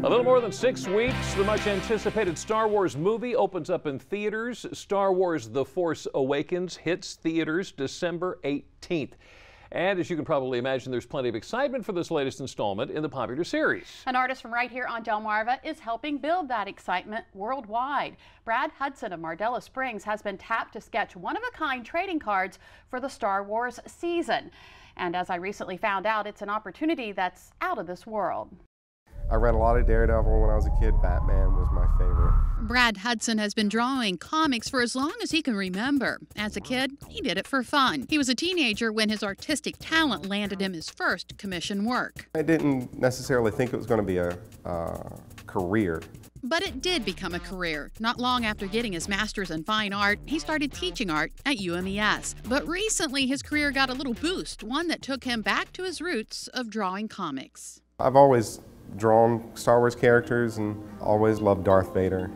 A little more than 6 weeks, the much anticipated Star Wars movie opens up in theaters. Star Wars The Force Awakens hits theaters December 18th. And as you can probably imagine, there's plenty of excitement for this latest installment in the popular series. An artist from right here on Delmarva is helping build that excitement worldwide. Brad Hudson of Mardella Springs has been tapped to sketch one-of-a-kind trading cards for the Star Wars season. And as I recently found out, it's an opportunity that's out of this world. I read a lot of Daredevil when I was a kid. Batman was my favorite. Brad Hudson has been drawing comics for as long as he can remember. As a kid, he did it for fun. He was a teenager when his artistic talent landed him his first commission work. I didn't necessarily think it was going to be a career. But it did become a career. Not long after getting his master's in fine art, he started teaching art at UMES. But recently, his career got a little boost, one that took him back to his roots of drawing comics. I've always drawn Star Wars characters and always loved Darth Vader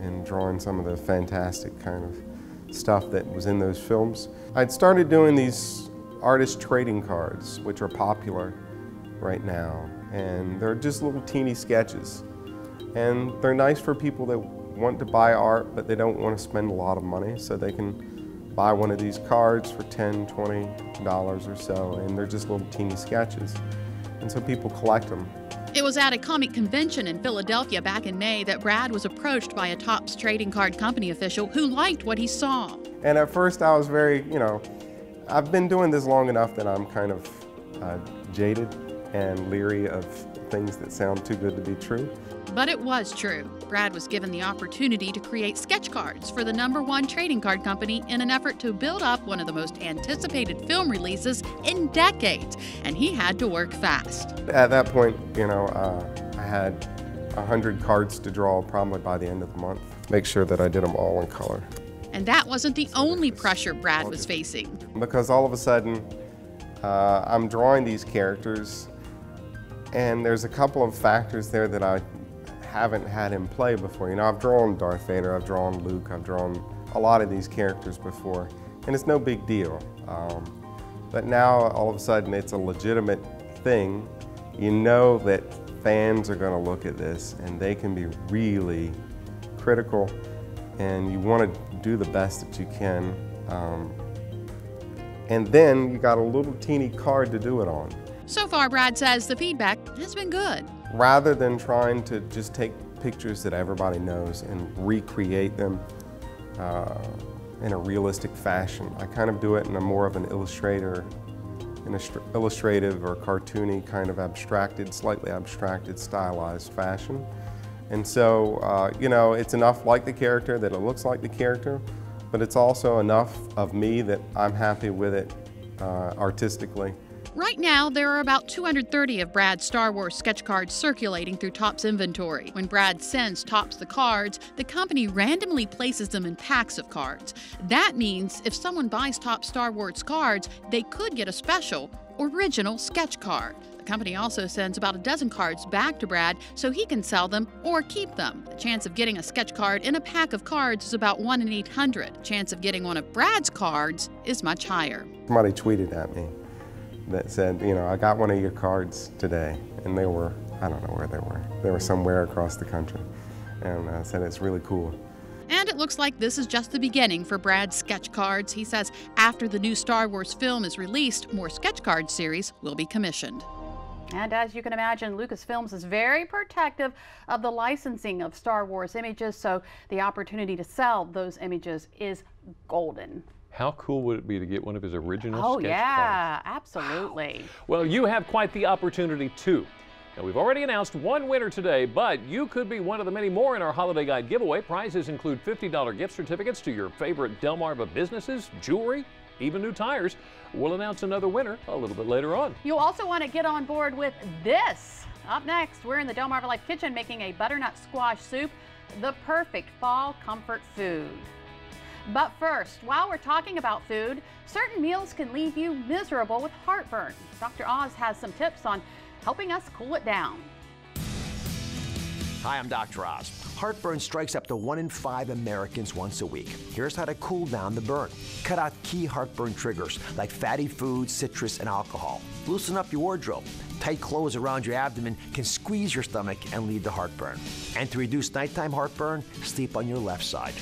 and drawing some of the fantastic kind of stuff that was in those films. I'd started doing these artist trading cards, which are popular right now, and they're just little teeny sketches. And they're nice for people that want to buy art, but they don't want to spend a lot of money, so they can buy one of these cards for $10, $20 or so, and they're just little teeny sketches. And so people collect them. It was at a comic convention in Philadelphia back in May that Brad was approached by a Topps trading card company official who liked what he saw. And at first I was very, I've been doing this long enough that I'm kind of jaded and leery of things that sound too good to be true. But it was true. Brad was given the opportunity to create sketch cards for the #1 trading card company in an effort to build up one of the most anticipated film releases in decades, and he had to work fast. At that point, I had 100 cards to draw probably by the end of the month. Make sure that I did them all in color. And that wasn't the only pressure Brad was facing. Because all of a sudden, I'm drawing these characters, and there's a couple of factors there that I haven't had him play before. I've drawn Darth Vader, I've drawn Luke, I've drawn a lot of these characters before, and it's no big deal. But now, all of a sudden, it's a legitimate thing. You know that fans are going to look at this, and they can be really critical, and you want to do the best that you can. And then you got a little teeny card to do it on. So far, Brad says the feedback has been good. Rather than trying to just take pictures that everybody knows and recreate them in a realistic fashion, I kind of do it in a more of an illustrative or cartoony kind of abstracted, slightly abstracted, stylized fashion. And so, it's enough like the character that it looks like the character, but it's also enough of me that I'm happy with it artistically. Right now, there are about 230 of Brad's Star Wars sketch cards circulating through Topps inventory. When Brad sends Topps the cards, the company randomly places them in packs of cards. That means if someone buys Topps Star Wars cards, they could get a special, original sketch card. The company also sends about a dozen cards back to Brad so he can sell them or keep them. The chance of getting a sketch card in a pack of cards is about 1 in 800. The chance of getting one of Brad's cards is much higher. Somebody tweeted at me that said, I got one of your cards today, and they were, I don't know where they were. They were somewhere across the country, and said it's really cool. And it looks like this is just the beginning for Brad's sketch cards. He says after the new Star Wars film is released, more sketch card series will be commissioned. And as you can imagine, Lucasfilms is very protective of the licensing of Star Wars images, so the opportunity to sell those images is golden. How cool would it be to get one of his original sketch cards? Oh yeah, absolutely. Wow. Well, you have quite the opportunity too. Now, we've already announced one winner today, but you could be one of the many more in our Holiday Guide giveaway. Prizes include $50 gift certificates to your favorite Delmarva businesses, jewelry, even new tires. We'll announce another winner a little bit later on. You also want to get on board with this. Up next, we're in the DelmarvaLife kitchen making a butternut squash soup, the perfect fall comfort food. But first, while we're talking about food, certain meals can leave you miserable with heartburn. Dr. Oz has some tips on helping us cool it down. Hi, I'm Dr. Oz. Heartburn strikes up to 1 in 5 Americans once a week. Here's how to cool down the burn. Cut out key heartburn triggers like fatty foods, citrus, and alcohol. Loosen up your wardrobe. Tight clothes around your abdomen can squeeze your stomach and lead to heartburn. And to reduce nighttime heartburn, sleep on your left side.